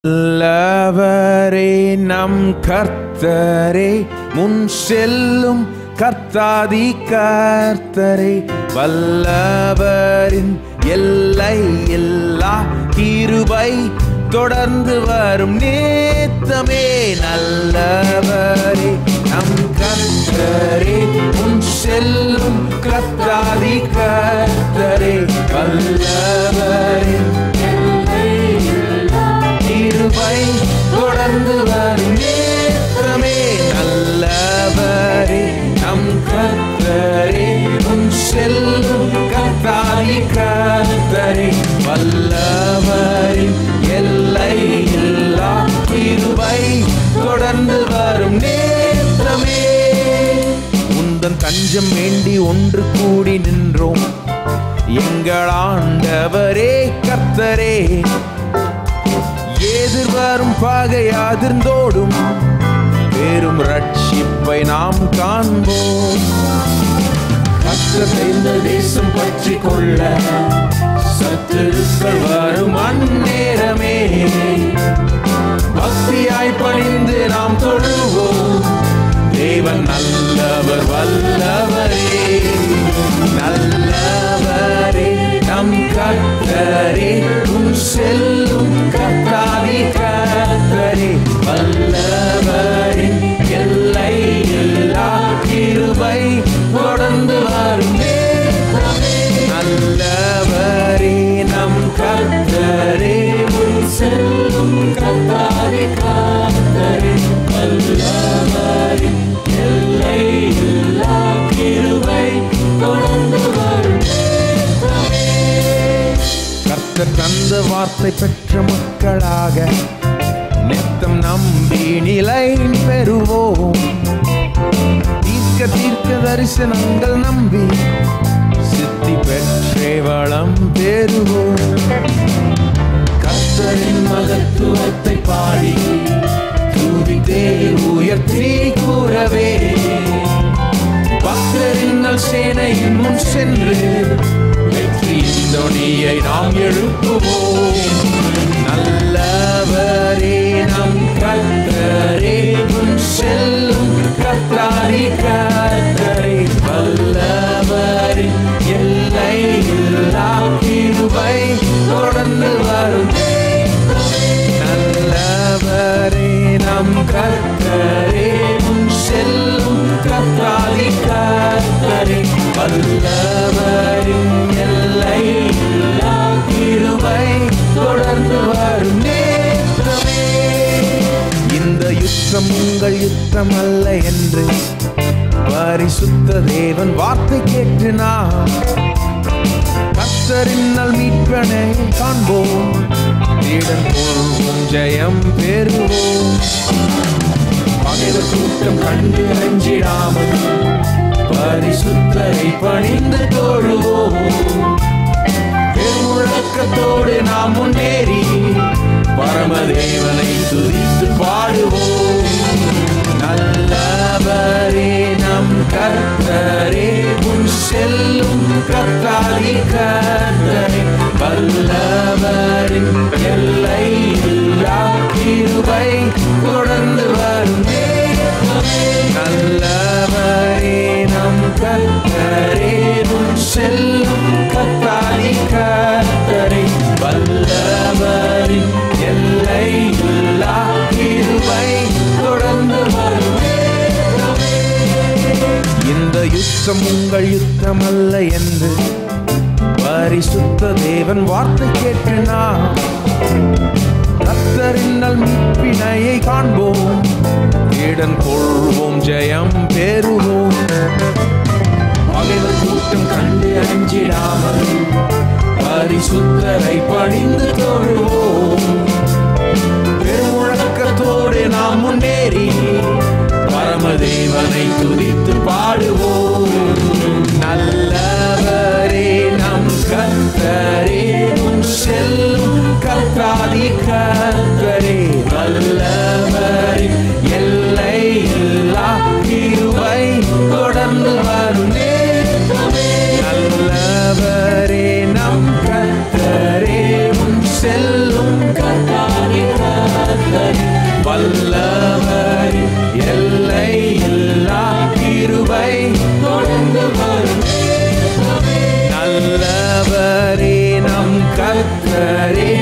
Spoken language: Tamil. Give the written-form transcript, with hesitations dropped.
நல்லவரே நம் கர்த்தரே, முன் செல்லும் கர்த்தாதி கர்த்தரே, வல்லவரின் எல்லை இல்லா கிருபை தொடர்ந்து வரும் நேத்தமே. நல்லவரே நம் கர்த்தரே, முன் செல்லும் கர்த்தாதி கர்த்தரே, வல்லவரின் கிருபை தொடர்ந்து வரும் நேத்தமே. நல்லவரே நம் கர்த்தரே, முன் செல்லும் கர்த்தாதி கர்த்தரே, வல்லவரின் எல்லை இல்லா கிருபை தொடர்ந்து வரும் நேத்தமே. உந்தன் தஞ்சம் வேண்டி ஒன்று கூடி நின்றோம், எங்கள் ஆண்டவரே கர்த்தரே. எதிர்வரும் பகை அதிர்ந்தோடும், பெரும் ரட்சிப்பை நாம் காண்போம். கர்த்தர் இந்த தேசம் பற்றி கொள்ள சத்துருக்கள் வரும் அந்நேரமே. பக்தியாய் பணிந்து நாம் தொழுவோம், தேவன் நல்லவர் வல்லவரே. நல்லவரே நம் கர்த்தரே, முன் செல்லும் கர்த்தாதி கர்த்தரே, வல்லவரின் எல்லை இல்லா கிருபை தொடர்ந்து வரும் நேத்தமே. நல்லவரே நம் கர்த்தரே, முன் செல்லும் கர்த்தாதி கர்த்தரே, வல்லவரின் எல்லை இல்லா கிருபை தொடர்ந்து வரும் நேத்தமே. கர்த்தர் தந்த வார்த்தை பெற்ற மக்களாக நித்தம் நம்பி நிலை பெறுவோம். தீர்க்க தரிசனங்கள் நம்பி சித்தி பெற்றே வளம் பெறுவோம். கர்த்தரின் மகத்துவத்தை பாடி துதித்தே உயர்த்தி கூறவே, பக்தரின் சேனையின் முன் சென்று வெற்றியின் தொனியை நாம் எழுப்புவோம். நல்லவரே நம் கர்த்தரே, முன் செல்லும் கர்த்தாதி கர்த்தரே, வல்லவரின் எல்லை இல்லா கிருபை தொடர்ந்து வரும். நல்லவரே நம் கர்த்தரே, முன் செல்லும் கர்த்தாதி கர்த்தரே, வல்லவரின் எல்லை இல்லா கிருபை தொடர்ந்து வரும் நேத்தமே. இந்த யுத்தம் உங்கள் யுத்தம் அல்ல என்று பரிசுத்த தேவன் வார்த்தை கேட்டு நாம் கர்த்தரின் மீட்பனை காண்போம், தேடன் கொள்வோம் ஜெயம் பெறுவோம். பகைவர் கூட்டம் கண்டு அஞ்சிடாமல் பரிசுத்தரை பணிந்து தொழுவோம். பெருமுழக்கத்தோடு நாம் முன்னேறி பரமதேவனை துதித்து பாடுவோம். நல்லவரே நம் கர்த்தரே, முன் செல்லும் கர்த்தாதி கர்த்தரே, வல்லவரின் எல்லை இல்லா கிருபை தொடர்ந்து வரும் நேத்தமே. நல்லவரே நம் கர்த்தரே, முன் செல்லும் கர்த்தாதி கர்த்தரே, வல்லவரின் எல்லை இல்லா கிருபை தொடர்ந்து வரும் நேத்தமே. இந்த யுத்தம் உங்கள் யுத்தம் அல்ல என்று பரிசுத்த தேவன் வார்த்தை கேட்டு நாம் கர்த்தரின் மீட்பினையை காண்போம், தேடன் கொள்வோம் ஜெயம் பெறுவோம். பகைவர் கூட்டம் கண்டு அஞ்சிடாமல் பரிசுத்தரை பணிந்து தொழுவோம். பெருமுழக்கத்தோடு நாம் முன்னேறி பரமதேவனை துதித்து பாடுவோம். நல்லவரே நம் கர்த்தரே, முன் செல்லும் கர்த்தாதி கர்த்தரே, வல்லவரின் எல்லை இல்லா கிருபை தொடர்ந்து வரும் நேத்தமே. நல்லவரே நம் கர்த்தரே, முன் செல்லும் கர்த்தரே